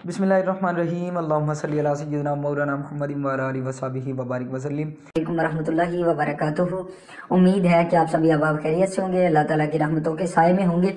बिस्मिल्लाहिर्रहमानिर्रहीम अल्लाहुम्मा सल्ली अला सय्यिदिना मौलाना मुहम्मदिन व अला आलिहि व सहबिहि व बारिक वसल्लम। वालेकुम रहमतुल्लाहि व बरकातुहू। उम्मीद है कि आप सभी अहबाब खैरियत से होंगे, अल्लाह ताला की रहमतों के साए में होंगे।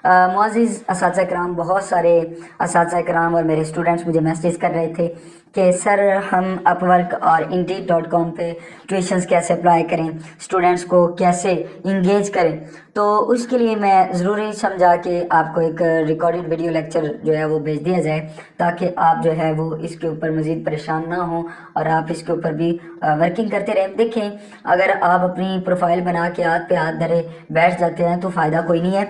मुअज़्ज़िज़ असातिज़ा किराम, बहुत सारे असातिज़ा किराम और मेरे स्टूडेंट्स मुझे मैसेज कर रहे थे कि सर हम अपवर्क और इंडीड.com पे ट्यूशन्स कैसे अप्लाई करें, स्टूडेंट्स को कैसे इंगेज करें। तो उसके लिए मैं ज़रूरी समझा कि आपको एक रिकॉर्डेड वीडियो लेक्चर जो है वो भेज दिया जाए, ताकि आप जो है वो इसके ऊपर मज़ीद परेशान ना हों और आप इसके ऊपर भी वर्किंग करते रहें। देखें, अगर आप अपनी प्रोफाइल बना के हाथ पे हाथ धरे बैठ जाते हैं तो फ़ायदा कोई नहीं है।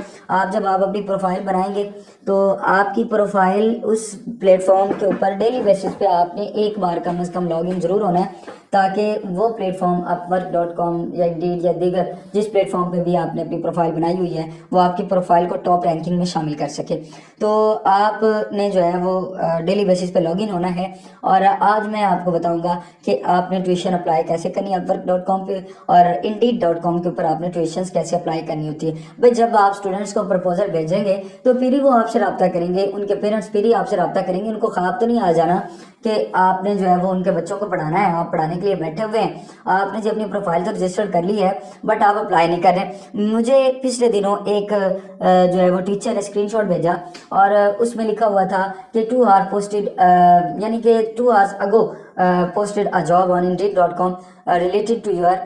जब आप अपनी प्रोफाइल बनाएंगे तो आपकी प्रोफाइल उस प्लेटफॉर्म के ऊपर डेली बेसिस पे आपने एक बार कम से कम लॉगिन ज़रूर होना है, ताकि वो प्लेटफॉर्म अपवर्क.com या इंडीड या दीगर जिस प्लेटफॉर्म पे भी आपने अपनी प्रोफाइल बनाई हुई है वो आपकी प्रोफाइल को टॉप रैंकिंग में शामिल कर सके। तो आपने जो है वो डेली बेसिस पे लॉगिन होना है। और आज मैं आपको बताऊंगा कि आपने ट्यूशन अप्लाई कैसे करनी है अपवर्क.com पे और इंडीड.com के ऊपर आपने ट्यूशन कैसे अप्लाई करनी होती है। भाई, जब आप स्टूडेंट्स को प्रपोजल भेजेंगे तो फिर ही वो आपसे रब्ता करेंगे, उनके पेरेंट्स फिर ही आपसे रब्ता करेंगे। उनको ख्वाब तो नहीं आ जाना कि आपने जो है वो उनके बच्चों को पढ़ाना है, आप पढ़ाने के लिए बैठे हुए हैं, आपने जो अपनी प्रोफाइल तो रजिस्टर कर ली है बट आप अप्लाई नहीं कर रहे। मुझे पिछले दिनों एक जो है वो टीचर ने स्क्रीनशॉट भेजा और उसमें लिखा हुआ था कि 2 आवर पोस्टेड, यानी कि 2 hours ago posted a job on इंडीड.com रिलेटेड टू योर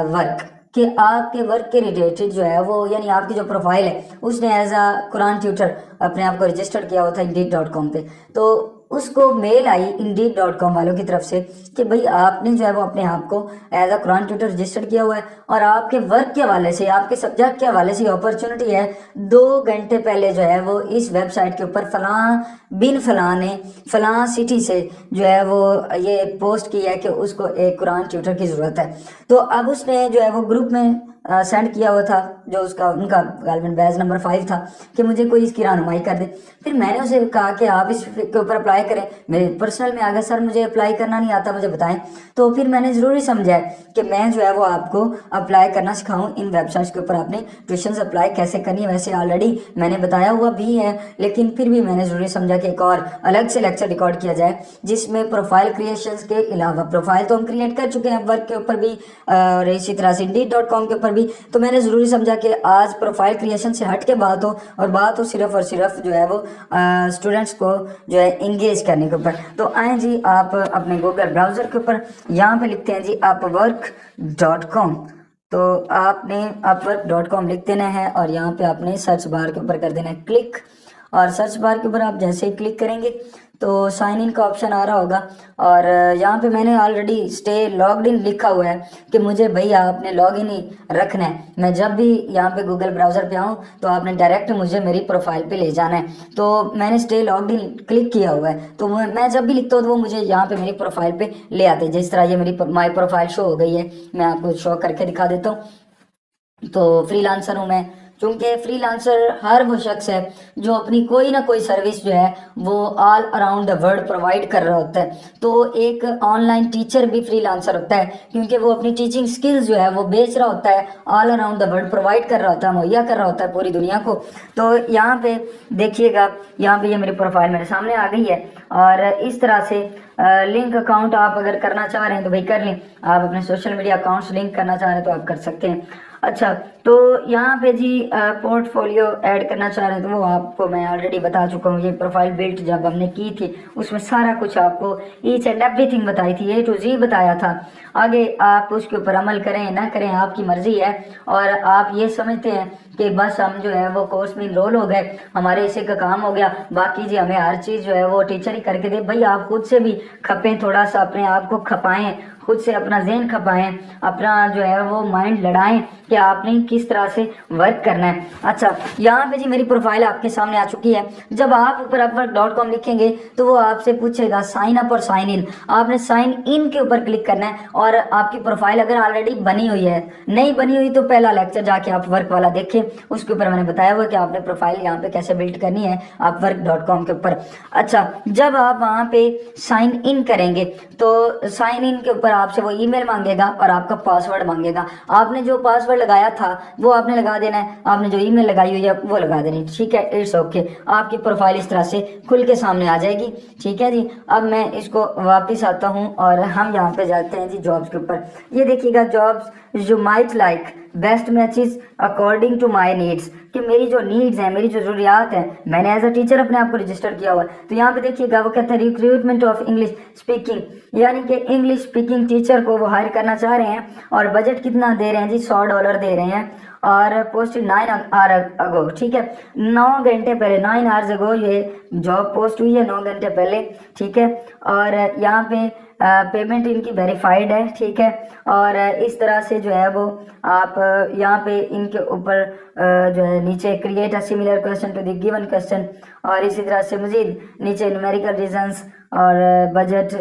वर्क, कि आपके वर्क के रिलेटेड जो है वो, यानी आपकी जो प्रोफाइल है उसने एज अ कुरान ट्यूटर अपने आप को रजिस्टर किया हुआ था इंडीड.com पे। तो उसको मेल आई इंडीड.com वालों की तरफ से कि भाई आपने जो है वो अपने आप को as a Quran tutor register किया हुआ है और आपके वर्क के हवाले से, आपके सब्जेक्ट के हवाले से अपॉर्चुनिटी है। 2 घंटे पहले जो है वो इस वेबसाइट के ऊपर फलां बिन फलां ने फलां सिटी से जो है वो ये पोस्ट की है कि उसको एक कुरान ट्यूटर की ज़रूरत है। तो अब उसने जो है वो ग्रुप में सेंड किया हुआ था, जो उसका उनका गालमेंट बैच नंबर 5 था, कि मुझे कोई इसकी रहनुमाई कर दे। फिर मैंने उसे कहा कि आप इसके ऊपर अप्लाई करें। मेरे पर्सनल में आ गया, सर मुझे अप्लाई करना नहीं आता, मुझे बताएं। तो फिर मैंने ज़रूरी समझा कि मैं जो है वो आपको अप्लाई करना सिखाऊं इन वेबसाइट्स के ऊपर आपने ट्यूशन अप्लाई कैसे करनी है। वैसे ऑलरेडी मैंने बताया हुआ भी है, लेकिन फिर भी मैंने ज़रूरी समझा कि एक और अलग से लेक्चर रिकॉर्ड किया जाए जिसमें प्रोफाइल क्रिएशन के अलावा, प्रोफाइल तो हम क्रिएट कर चुके हैं वर्क के ऊपर भी और इसी तरह से इंडीड.com के ऊपर भी, तो मैंने ज़रूरी समझा कि आज प्रोफाइल क्रिएशन से हट के बात हो और बात हो सिर्फ और सिर्फ जो है वो स्टूडेंट्स को जो है इंगेज करने के ऊपर। तो आए जी, आप अपने गूगल ब्राउज़र के ऊपर यहाँ पे लिखते हैं जी अपवर्क.com। तो आपने अपवर्क.com लिख देना है और यहाँ पे आपने सर्च बार के ऊपर कर देना है क्लिक। और सर्च बार के ऊपर आप जैसे ही क्लिक करेंगे तो साइन इन का ऑप्शन आ रहा होगा और यहाँ पे मैंने ऑलरेडी स्टे लॉग्ड इन लिखा हुआ है कि मुझे भैया आपने लॉग इन ही रखना है। मैं जब भी यहाँ पे गूगल ब्राउज़र पे आऊँ तो आपने डायरेक्ट मुझे मेरी प्रोफाइल पे ले जाना है। तो मैंने स्टे लॉग्ड इन क्लिक किया हुआ है, तो मैं जब भी लिखता हूँ तो वो मुझे यहाँ पे मेरी प्रोफाइल पे ले आते हैं। जिस तरह ये मेरी माई प्रोफाइल शो हो गई है, मैं आपको शो करके दिखा देता हूँ। तो फ्रीलांसर हूँ मैं, क्योंकि फ्रीलांसर हर वो शख्स है जो अपनी कोई ना कोई सर्विस जो है वो all around the world provide कर रहा होता है। तो एक ऑनलाइन टीचर भी फ्रीलांसर होता है, क्योंकि वो अपनी टीचिंग स्किल्स जो है वो बेच रहा होता है, all around the world provide कर रहा होता है, मुहैया कर रहा होता है पूरी दुनिया को। तो यहाँ पे देखिएगा, यहाँ पे ये मेरी प्रोफाइल मेरे सामने आ गई है और इस तरह से लिंक अकाउंट आप अगर करना चाह रहे हैं तो भाई कर लें। आप अपने सोशल मीडिया अकाउंट्स लिंक करना चाह रहे हैं तो आप कर सकते हैं। अच्छा, तो यहाँ पे जी पोर्टफोलियो ऐड करना चाह रहे हैं तो वो आपको मैं ऑलरेडी बता चुका हूँ। ये प्रोफाइल बिल्ट जब हमने की थी उसमें सारा कुछ आपको ईच एंड एवरीथिंग बताई थी, A to Z बताया था। आगे आप उसके ऊपर अमल करें ना करें आपकी मर्जी है। और आप ये समझते हैं कि बस हम जो है वो कोर्स में इनरोल हो गए, हमारे हिस्से का काम हो गया, बाकी जी हमें हर चीज़ जो है वो टीचर ही करके दे। भाई, आप खुद से भी खपें, थोड़ा सा अपने आप को खपाएं, खुद से अपना ज़हन खपाएं, अपना जो है वो माइंड लड़ाएं कि आपने किस तरह से वर्क करना है। अच्छा, यहाँ पे जी मेरी प्रोफाइल आपके सामने आ चुकी है। जब आप ऊपर अपवर्क.com लिखेंगे तो वो आपसे पूछेगा साइन अप और साइन इन। आपने साइन इन के ऊपर क्लिक करना है और आपकी प्रोफाइल अगर ऑलरेडी बनी हुई है, नहीं बनी हुई तो पहला लेक्चर जाके आप वर्क वाला देखें, उसके ऊपर मैंने बताया हुआ कि आपने प्रोफाइल यहाँ पे कैसे बिल्ड करनी है अपवर्क.com के ऊपर। अच्छा, जब आप वहाँ पे साइन इन करेंगे तो साइन इन के ऊपर आपसे वो ईमेल मांगेगा और आपका पासवर्ड मांगेगा। आपने जो पासवर्ड लगाया था वो आपने लगा देना है, आपने जो ईमेल लगाई हुई है वो लगा देनी, ठीक है। इट्स ओके, आपकी प्रोफाइल इस तरह से खुल के सामने आ जाएगी, ठीक है जी। अब मैं इसको वापस आता हूँ और हम यहाँ पे जाते हैं जी जॉब्स के ऊपर। ये देखिएगा, jobs you might like, best matches according to my needs, कि मेरी जो नीड्स हैं, मेरी जो ज़रूरियात हैं, मैंने एज अ टीचर अपने आप को रजिस्टर किया हुआ है। तो यहाँ पे देखिएगा वो कहते हैं रिक्रूटमेंट ऑफ इंग्लिश स्पीकिंग, यानी कि इंग्लिश स्पीकिंग टीचर को वो हायर करना चाह रहे हैं। और बजट कितना दे रहे हैं जी, $100 दे रहे हैं। और पोस्ट 9 आवर अगो, ठीक है, 9 घंटे पहले, 9 आवर्स अगो ये जॉब पोस्ट हुई है, 9 घंटे पहले, ठीक है। और यहाँ पे पेमेंट इनकी वेरीफाइड है, ठीक है। और इस तरह से जो है वो आप यहाँ पे इनके ऊपर जो है नीचे create a similar question to the given question, और इसी तरह से मजीद नीचे न्यूमेरिकल रीजंस और बजट,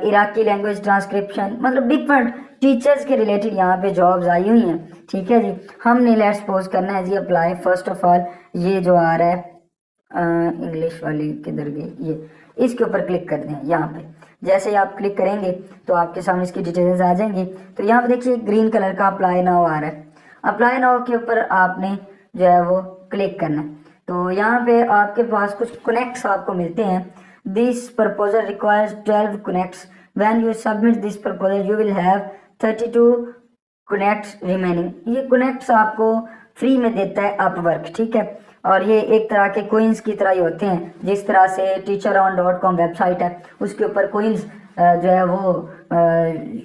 इराकी लैंग्वेज ट्रांसक्रिप्शन, मतलब डिफरेंट टीचर्स के रिलेटेड यहाँ पे जॉब्स आई हुई हैं, ठीक है जी। हमने लेट्स सपोज करना है जी अप्लाई। फर्स्ट ऑफ ऑल ये जो आ रहा है इंग्लिश वाली किधर गई, ये इसके ऊपर क्लिक कर दें। यहाँ पे जैसे ही आप क्लिक करेंगे तो आपके सामने इसकी डिटेल्स आ जाएंगी। तो यहाँ पे देखिए ग्रीन कलर का अप्लाई नाउ आ रहा है, अप्लाई नाउ के ऊपर आपने जो है वो क्लिक करना है। तो यहाँ पे आपके पास कुछ कनेक्ट्स आपको मिलते हैं। This proposal requires 12 connects, when you submit this proposal you will have 32 connects remaining. ये कनेक्ट्स आपको फ्री में देता है अपवर्क, ठीक है। और ये एक तरह के कोइंस की तरह ही होते हैं, जिस तरह से teacheron.com वेबसाइट है उसके ऊपर कोइंस जो है वो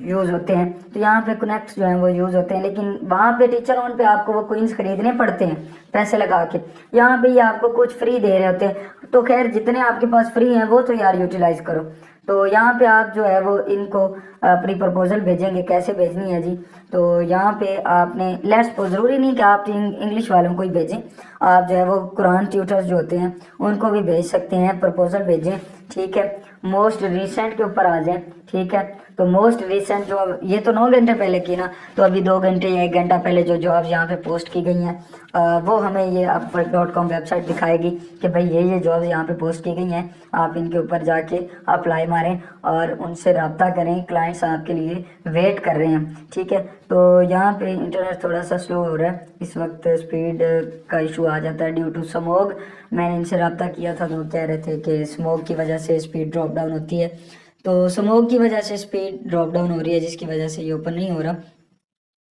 यूज़ होते हैं। तो यहाँ पे कनेक्ट्स जो हैं वो यूज़ होते हैं, लेकिन वहाँ पे टीचर ऑन पे आपको वो कोइंस खरीदने पड़ते हैं पैसे लगा के। यहाँ पे ये आपको कुछ फ्री दे रहे होते हैं। तो खैर जितने आपके पास फ्री हैं वो तो यार यूटिलाइज़ करो। तो यहाँ पे आप जो है वो इनको अपनी प्रपोजल भेजेंगे, कैसे भेजनी है जी। तो यहाँ पे आपने लेट्स सपोज, ज़रूरी नहीं कि आप इंग्लिश वालों को ही भेजें, आप जो है वो कुरान ट्यूटर्स जो होते हैं उनको भी भेज सकते हैं, प्रपोजल भेजें, ठीक है। मोस्ट रिसेंट के ऊपर आ जाएं, ठीक है। तो मोस्ट रिसेंट जो, ये तो 9 घंटे पहले की ना, तो अभी 2 घंटे या 1 घंटा पहले जो जॉब्स यहाँ पे पोस्ट की गई हैं वो हमें ये upwork.com वेबसाइट दिखाएगी कि भाई ये जॉब्स यहाँ पे पोस्ट की गई हैं। आप इनके ऊपर जाके अप्लाई मारें और उनसे रब्ता करें, क्लाइंट्स आपके लिए वेट कर रहे हैं, ठीक है। तो यहाँ पे इंटरनेट थोड़ा सा स्लो हो रहा है इस वक्त, स्पीड का इशू आ जाता है ड्यू टू स्मोग। मैंने इनसे रब्ता किया था तो कह रहे थे कि स्मोग की वजह से स्पीड ड्रॉप डाउन होती है। तो स्मोग की वजह से स्पीड ड्रॉप डाउन हो रही है, जिसकी वजह से ये ओपन नहीं हो रहा।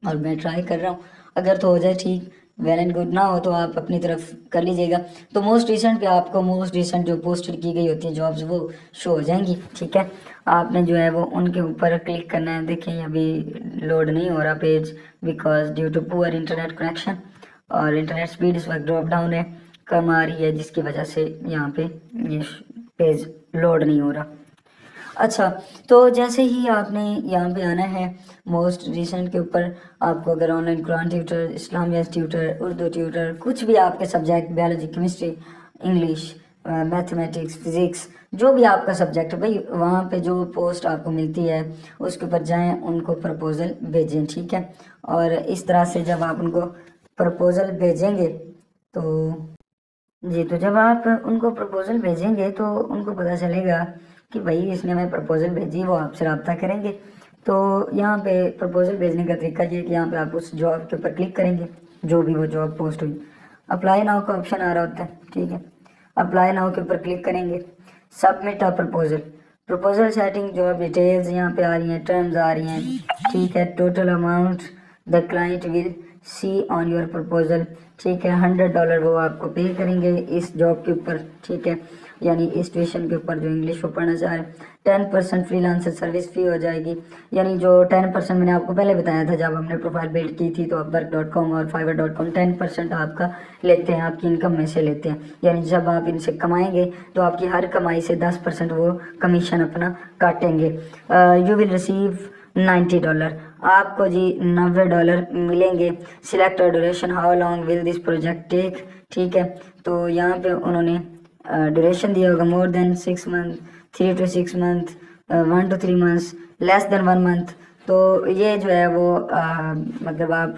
और मैं ट्राई कर रहा हूँ, अगर तो हो जाए ठीक, वेल एंड गुड, ना हो तो आप अपनी तरफ कर लीजिएगा। तो मोस्ट रिसेंट पे आपको मोस्ट रिसेंट जो पोस्टेड की गई होती है जॉब्स वो शो हो जाएंगी, ठीक है। आपने जो है वो उनके ऊपर क्लिक करना है। देखें अभी लोड नहीं हो रहा page, because due to poor internet connection, और इंटरनेट स्पीड इस वक्त ड्रॉप डाउन है, कम आ रही है, जिसकी वजह से यहाँ पे ये पेज लोड नहीं हो रहा। अच्छा, तो जैसे ही आपने यहाँ पे आना है मोस्ट रिसेंट के ऊपर, आपको अगर online Quran tutor, Islamic tutor, Urdu tutor, कुछ भी आपके subject, biology, chemistry, English, mathematics, physics, जो भी आपका सब्जेक्ट है भाई, वहाँ पे जो पोस्ट आपको मिलती है उसके ऊपर जाएं, उनको प्रपोज़ल भेजें, ठीक है। और इस तरह से जब आप उनको प्रपोज़ल भेजेंगे तो जी, तो जब आप उनको प्रपोज़ल भेजेंगे तो उनको पता चलेगा कि भाई इसने हमें प्रपोज़ल भेजी, वो आपसे रब्ता करेंगे। तो यहाँ पे प्रपोज़ल भेजने का तरीका ये है कि यहाँ पे आप उस जॉब के ऊपर क्लिक करेंगे, जो भी वो जॉब पोस्ट हुई, अप्लाई नाउ का ऑप्शन आ रहा होता है, ठीक है। अप्लाई नाउ के ऊपर क्लिक करेंगे, सबमिट अ proposal, proposal setting, job details यहाँ पे आ रही हैं, टर्म्स आ रही हैं, ठीक है। Total amount the client will see on your proposal, ठीक है। $100 वो आपको पे करेंगे इस जॉब के ऊपर, ठीक है, यानी इस ट्यूशन के ऊपर जो इंग्लिश वो पढ़ना चाह रहे हैं। 10% फ्रीलांसर सर्विस फ़ी हो जाएगी, यानी जो 10% मैंने आपको पहले बताया था जब हमने प्रोफाइल बिल्ड की थी, तो upwork.com और fiverr.com 10% आपका लेते हैं, आपकी इनकम में से लेते हैं। यानी जब आप इनसे कमाएंगे तो आपकी हर कमाई से 10% वो कमीशन अपना काटेंगे। यू विल रिसीव $90, आपको जी $90 मिलेंगे। Select duration, how long will this project take, ठीक है। तो यहाँ पे उन्होंने ड्यूरेशन दिया होगा, more than 6 month, 3 to 6 month, 1 to 3 months, less than 1 month. तो ये जो है वो मतलब आप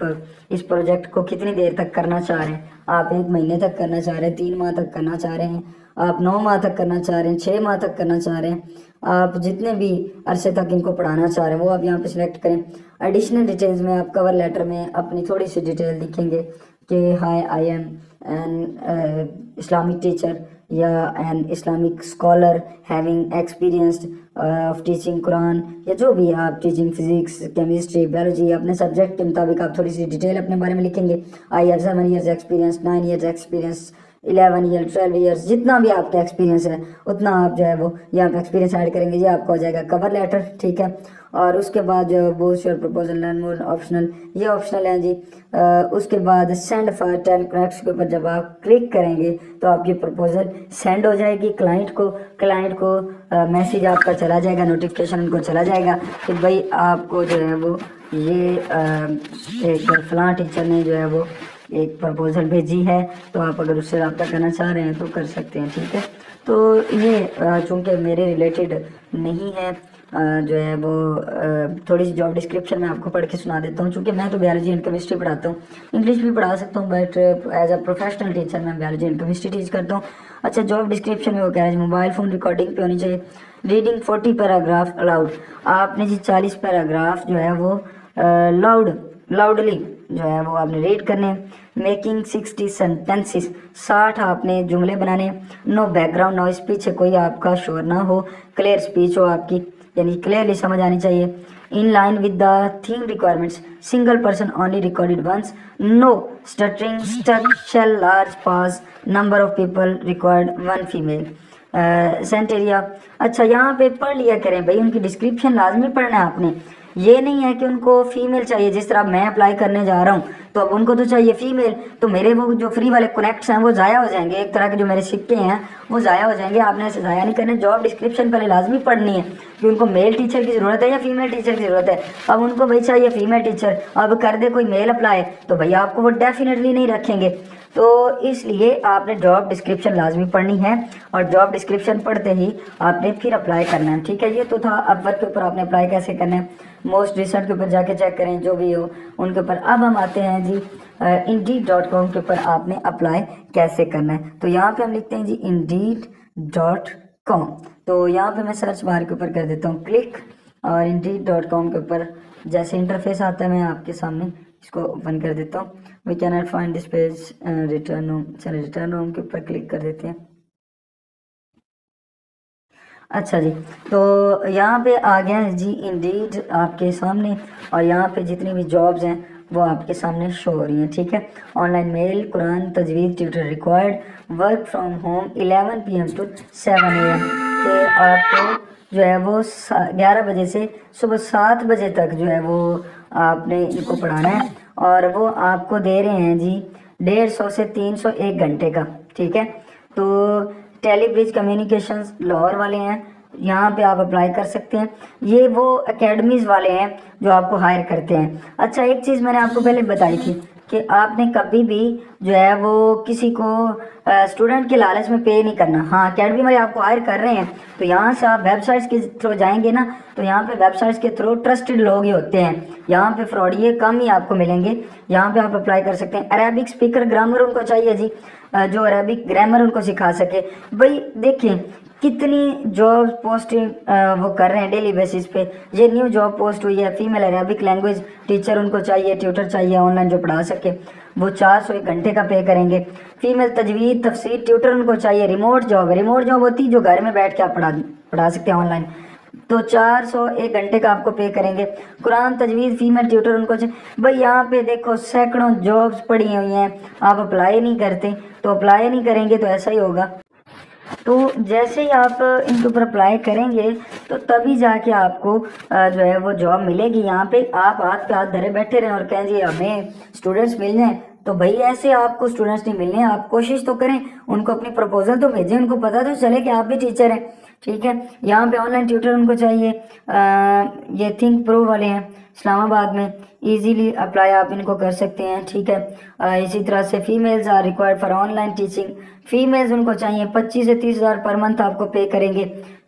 इस प्रोजेक्ट को कितनी देर तक करना चाह रहे हैं, आप 1 महीने तक करना चाह रहे हैं, 3 माह तक करना चाह रहे हैं, आप 9 माह तक करना चाह रहे हैं, 6 माह तक करना चाह रहे हैं, आप जितने भी अरसे तक इनको पढ़ाना चाह रहे हैं वो आप यहाँ पे सिलेक्ट करें। एडिशनल डिटेल्स में आप कवर लेटर में अपनी थोड़ी सी डिटेल लिखेंगे कि hi I am an Islamic teacher या an Islamic scholar having experienced of teaching Quran, या जो भी आप टीचिंग फिजिक्स, केमिस्ट्री, बायोलॉजी, अपने सब्जेक्ट के मुताबिक आप थोड़ी सी डिटेल अपने बारे में लिखेंगे। I have 7 years experience, 9 years experience, 11 years, 12 years, जितना भी आपका एक्सपीरियंस है उतना आप जो है वो यहाँ पे एक्सपीरियंस ऐड करेंगे, ये आपका हो जाएगा कवर लेटर, ठीक है। और उसके बाद जो है boost your proposal learn more optional, ये ऑप्शनल है जी। उसके बाद सेंड फॉर 10 credits के ऊपर जब आप क्लिक करेंगे तो आपकी प्रपोजल सेंड हो जाएगी क्लाइंट को मैसेज आपका चला जाएगा, नोटिफिकेशन उनको चला जाएगा कि भाई आपको जो है वो ये एक फलां टीचर ने जो है वो एक प्रपोजल भेजी है, तो आप अगर उससे रब्ता करना चाह रहे हैं तो कर सकते हैं, ठीक है। तो ये चूँकि मेरे रिलेटेड नहीं है, जो है वो थोड़ी सी जॉब डिस्क्रिप्शन मैं आपको पढ़ के सुना देता हूँ। चूँकि मैं तो बायोलॉजी एंड केमिस्ट्री पढ़ाता हूँ, इंग्लिश भी पढ़ा सकता हूँ, but as a professional teacher मैं बायोलॉजी एंड केमिस्ट्री टीच करता हूँ। अच्छा, जॉब डिस्क्रिप्शन में वो कह रहे हैं मोबाइल फ़ोन रिकॉर्डिंग पे होनी चाहिए, रीडिंग 40 पैराग्राफ अलाउड, आपने जी 40 पैराग्राफ जो है वो लाउडली जो है वो आपने रीड करने, मेकिंग 60 सेंटेंसेस, 60 आपने जुमले बनाने, नो बैकग्राउंड नॉइस, पीछे कोई आपका शोर ना हो, क्लियर स्पीच हो आपकी, यानी क्लियरली समझ आनी चाहिए, in line with the theme requirements, single person only recorded once, no stuttering, stuck, shell, large pause, number of people required 1 female, cent area. अच्छा, यहाँ पे पढ़ लिया करें भाई, उनकी डिस्क्रिप्शन लाजमी पढ़ना है आपने, ये नहीं है कि उनको फीमेल चाहिए, जिस तरह मैं अप्लाई करने जा रहा हूँ तो अब उनको तो चाहिए फीमेल, तो मेरे वो जो फ्री वाले कनेक्ट्स हैं वो ज़ाया हो जाएंगे, एक तरह के जो मेरे सिक्के हैं वो ज़ाया हो जाएंगे। आपने ऐसे ज़ाया नहीं करने, जॉब डिस्क्रिप्शन पहले लाजमी पढ़नी है कि उनको मेल टीचर की ज़रूरत है या फीमेल टीचर की ज़रूरत है। अब उनको भाई चाहिए फीमेल टीचर, अब कर दे कोई मेल अप्लाई तो भाई आपको वो डेफिनेटली नहीं रखेंगे, तो इसलिए आपने जॉब डिस्क्रिप्शन लाजमी पढ़नी है और जॉब डिस्क्रिप्शन पढ़ते ही आपने फिर अप्लाई करना है, ठीक है। ये तो था अपवर्क के ऊपर आपने अप्लाई कैसे करना है, मोस्ट रिसेंट के ऊपर जाके चेक करें जो भी हो उनके ऊपर। अब हम आते हैं जी Indeed.com के ऊपर आपने अप्लाई कैसे करना है, तो यहाँ पे हम लिखते हैं जी Indeed.com, तो यहाँ पे मैं सर्च बार के ऊपर कर देता हूँ क्लिक, और Indeed.com के ऊपर जैसे इंटरफेस आता है मैं आपके सामने इसको ओपन कर देता हूँ। We can not find this page, return home, चलिए रिटर्न होम के ऊपर क्लिक कर देते हैं। अच्छा जी, तो यहाँ पे आ गया है जी इंडीड आपके सामने, और यहाँ पे जितनी भी जॉब्स हैं वो आपके सामने शो हो रही हैं, ठीक है। ऑनलाइन मेल, कुरान तजवीज़ tutor required, work from home 11 PM to 7 AM, कि आपको जो है वो 11 बजे से सुबह 7 बजे तक जो है वो आपने इनको पढ़ाना है, और वो आपको दे रहे हैं जी 150 से 300 एक घंटे का, ठीक है। तो टेलीब्रिज कम्युनिकेशंस लाहौर वाले हैं, यहाँ पे आप अप्लाई कर सकते हैं, ये वो एकेडमीज़ वाले हैं जो आपको हायर करते हैं। अच्छा, एक चीज़ मैंने आपको पहले बताई थी कि आपने कभी भी जो है वो किसी को स्टूडेंट के लालच में पे नहीं करना। हाँ, अकेडमी वाले आपको हायर कर रहे हैं तो यहाँ से आप वेबसाइट्स के थ्रू जाएंगे ना, तो यहाँ पे वेबसाइट्स के थ्रू ट्रस्टेड लोग ही होते हैं, यहाँ पे फ्रॉडिये कम ही आपको मिलेंगे। यहाँ पे आप अप्लाई कर सकते हैं। अरेबिक स्पीकर ग्रामर उनको चाहिए जी, जो अरेबिक ग्रामर उनको सिखा सके। भाई देखिए कितनी जॉब पोस्टिंग वो कर रहे हैं डेली बेसिस पे। ये न्यू जॉब पोस्ट हुई है, फीमेल अरेबिक लैंग्वेज टीचर उनको चाहिए, ट्यूटर चाहिए ऑनलाइन जो पढ़ा सके, वो 400 एक घंटे का पे करेंगे। फीमेल तजवीद तफसीर ट्यूटर उनको चाहिए, रिमोट जॉब होती है जो घर में बैठ के आप पढ़ा सकते हैं ऑनलाइन, तो 400 एक घंटे का आपको पे करेंगे। कुरान तजवीज़ फीमेल ट्यूटर उनको चाहिए। भाई यहाँ पे देखो सैकड़ों जॉब्स पड़ी हुई हैं, आप अप्लाई नहीं करते, तो अप्लाई नहीं करेंगे तो ऐसा ही होगा। तो जैसे ही आप इनके ऊपर अप्लाई करेंगे तो तभी जाके आपको जो है वो जॉब मिलेगी। यहाँ पे आप हाथ पे हाथ धरे बैठे रहें और कहें जी हमें स्टूडेंट्स मिल जाएं, तो भाई ऐसे आपको स्टूडेंट्स नहीं मिलने। आप कोशिश तो करें, उनको अपनी प्रपोजल तो भेजें, उनको पता तो चले कि आप भी टीचर हैं, ठीक है। यहाँ पे ऑनलाइन ट्यूटर उनको चाहिए, ये थिंक प्रो वाले हैं इस्लामाबाद में, इजीली अप्लाई आप इनको कर सकते हैं, ठीक है। इसी तरह से females are required for online teaching, females उनको चाहिए 25 से 30 हज़ार पर मंथ आपको पे करेंगे,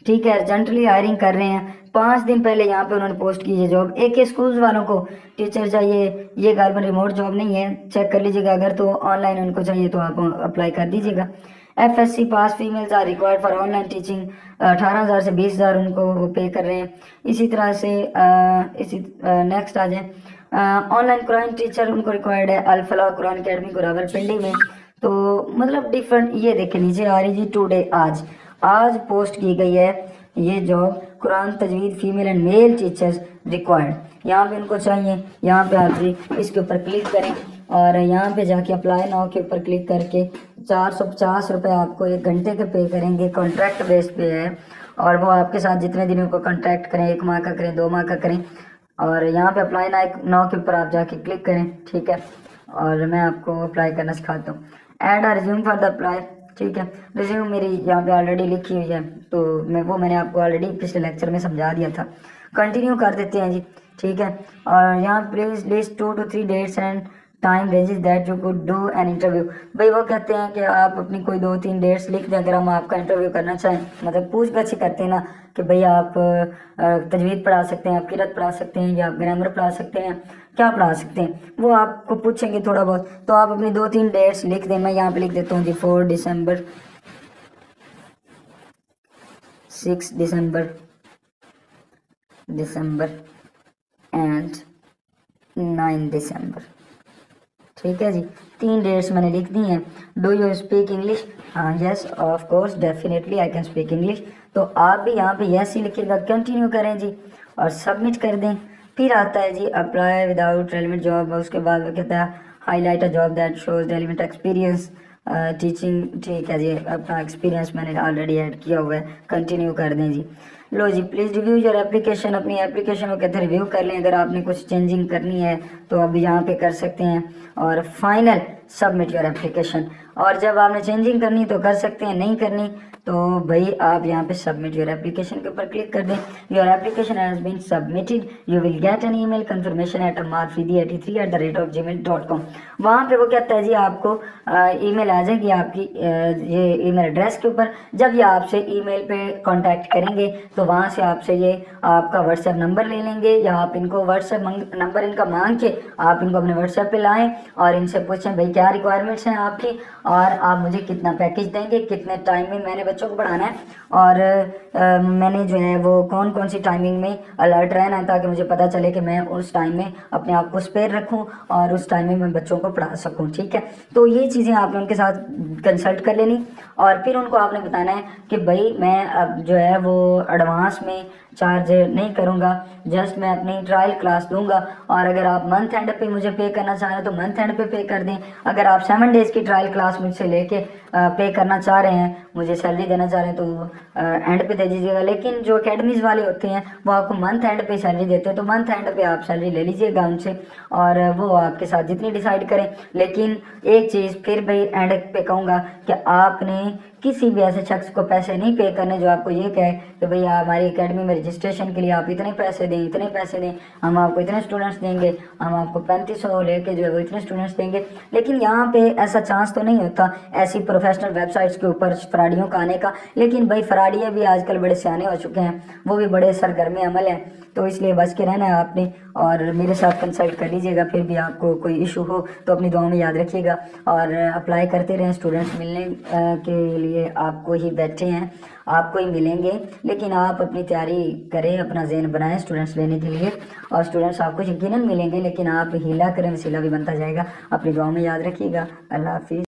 ठीक है। अर्जेंटली हायरिंग कर रहे हैं, 5 दिन पहले यहाँ पे उन्होंने पोस्ट की है जॉब। AK स्कूल्स वालों को टीचर चाहिए, ये गारबन रिमोट जॉब नहीं है, चेक कर लीजिएगा, अगर तो ऑनलाइन उनको चाहिए तो आप अप्लाई कर दीजिएगा। FSC pass females are required for online teaching, 18,000 से 20,000 उनको वो पे कर रहे हैं। इसी तरह से नेक्स्ट आ जाए, ऑनलाइन कुरान टीचर उनको रिक्वायर्ड है अल फलाह कुरान अकेडमी रावलपिंडी में। तो मतलब डिफरेंट, ये देखे नीचे आ रही जी टुडे, आज पोस्ट की गई है ये जॉब, कुरान तजवीद female and male teachers required. यहाँ पे उनको चाहिए, यहाँ पे आप जी इसके ऊपर क्लिक करें और यहाँ पे जाके अप्लाई नाउ के ऊपर क्लिक करके 450 रुपये आपको 1 घंटे के पे करेंगे, कॉन्ट्रैक्ट बेस पे है। और वो आपके साथ जितने दिन उनको कॉन्ट्रैक्ट करें, 1 माह का करें, 2 माह का करें। और यहाँ पे अप्लाई नाउ के ऊपर आप जाके क्लिक करें, ठीक है। और मैं आपको अप्लाई करना सिखाता हूँ। Add a resume for the apply, ठीक है। रिज्यूम मेरी यहाँ पे ऑलरेडी लिखी हुई है, तो मैंने आपको ऑलरेडी पिछले लेक्चर में समझा दिया था। कंटिन्यू कर देते हैं जी, ठीक है। और यहाँ please list 2 to 3 dates and time ranges that you could do an interview. भाई वो कहते हैं कि आप अपनी कोई 2-3 डेट्स लिख दें अगर हम आपका इंटरव्यू करना चाहें। मतलब पूछ गछ ही करते हैं ना कि भाई आप तजवीद पढ़ा सकते हैं, आप किरत पढ़ा सकते हैं, या आप ग्रामर पढ़ा सकते हैं, क्या पढ़ा सकते हैं, वो आपको पूछेंगे थोड़ा बहुत। तो आप अपनी 2-3 डेट्स लिख दें। मैं यहाँ पे लिख देता हूँ जी 4 दिसंबर, 6 दिसंबर एंड 9 दिसंबर, ठीक है जी। 3 डेट्स मैंने लिख दी हैं। Do you speak English? हाँ, yes of course definitely I can speak English. तो आप भी यहाँ पे यस ही लिखिएगा, कंटिन्यू करें जी और सबमिट कर दें। फिर आता है जी अप्लाई विदाउट रेलेवेंट जॉब। उसके बाद वो कहता है highlight a job that shows relevant experience teaching, ठीक है जी। अपना एक्सपीरियंस मैंने ऑलरेडी ऐड किया हुआ है, कंटिन्यू कर दें जी। लो जी, प्लीज़ रिव्यू योर एप्लीकेशन। अपनी एप्लीकेशन को कहते हैं रिव्यू कर लें। अगर आपने कुछ चेंजिंग करनी है तो आप यहाँ पे कर सकते हैं। और फाइनल सबमिट योर एप्लीकेशन। और जब आपने चेंजिंग करनी तो कर सकते हैं, नहीं करनी तो भाई आप यहाँ पे सबमिट योर एप्लीकेशन के ऊपर क्लिक कर दें। Your application has been submitted, you will get an email confirmation at amarfidi83@the-gmail.com। वहाँ पे वो कहता है जी आपको ईमेल आ जाएगी आपकी ये ईमेल एड्रेस के ऊपर। जब ये आपसे ईमेल पे कांटेक्ट करेंगे तो वहाँ से आपसे ये आपका व्हाट्सएप नंबर ले लेंगे, या आप इनको व्हाट्सएप नंबर इनका मांग के आप इनको अपने व्हाट्सएप पे लाएं और इनसे पूछें भाई क्या रिक्वायरमेंट्स हैं आपकी, और आप मुझे कितना पैकेज देंगे, कितने टाइम में मैंने बच्चों को पढ़ाना है, और मैंने जो है वो कौन कौन सी टाइमिंग में अलर्ट रहना है, ताकि मुझे पता चले कि मैं उस टाइम में अपने आप को स्पेयर रखूं और उस टाइम में मैं बच्चों को पढ़ा सकूं, ठीक है। तो ये चीज़ें आपने उनके साथ कंसल्ट कर लेनी और फिर उनको आपने बताना है कि भाई मैं अब जो है वो एडवांस में चार्ज नहीं करूँगा, जस्ट मैं अपनी ट्रायल क्लास दूंगा। और अगर आप मंथ एंड पे मुझे पे करना चाह रहे हैं तो मंथ एंड पे कर दें। अगर आप 7 डेज़ की ट्रायल क्लास मुझसे लेके पे करना चाह रहे हैं, मुझे सैलरी देना चाह रहे हैं, तो एंड पे दे दीजिएगा। लेकिन जो अकेडमीज़ वाले होते हैं वो आपको मंथ एंड पे सैलरी देते हैं, तो मंथ एंड पे आप सैलरी ले लीजिएगा उनसे और वो आपके साथ जितनी डिसाइड करें। लेकिन एक चीज़ फिर भाई एंड पे कहूँगा कि आपने किसी भी ऐसे शख्स को पैसे नहीं पे करने जो आपको ये कहे कि भई हमारी एकेडमी में रजिस्ट्रेशन के लिए आप इतने पैसे दें, इतने पैसे दें, हम आपको इतने स्टूडेंट्स देंगे, हम आपको 3500 लेके जो है वो इतने स्टूडेंट्स देंगे। लेकिन यहाँ पे ऐसा चांस तो नहीं होता ऐसी प्रोफेशनल वेबसाइट्स के ऊपर फराडियों का आने का। लेकिन भाई फराडिये भी आजकल बड़े सियाने हो चुके हैं, वो भी बड़े सरगर्म अमल हैं, तो इसलिए बच के रहना है आपने और मेरे साथ कंसल्ट कर लीजिएगा। फिर भी आपको कोई इशू हो तो अपनी दुआओं में याद रखिएगा और अप्लाई करते रहें। स्टूडेंट्स मिलने के लिए आपको ही बैठे हैं, आपको ही मिलेंगे, लेकिन आप अपनी तैयारी करें, अपना ज़हन बनाएं स्टूडेंट्स लेने के लिए। और स्टूडेंट्स आपको यकीनन मिलेंगे, लेकिन आप हीला करें वसीला भी बनता जाएगा। अपनी दुआओं में याद रखिएगा। अल्लाह हाफिज़।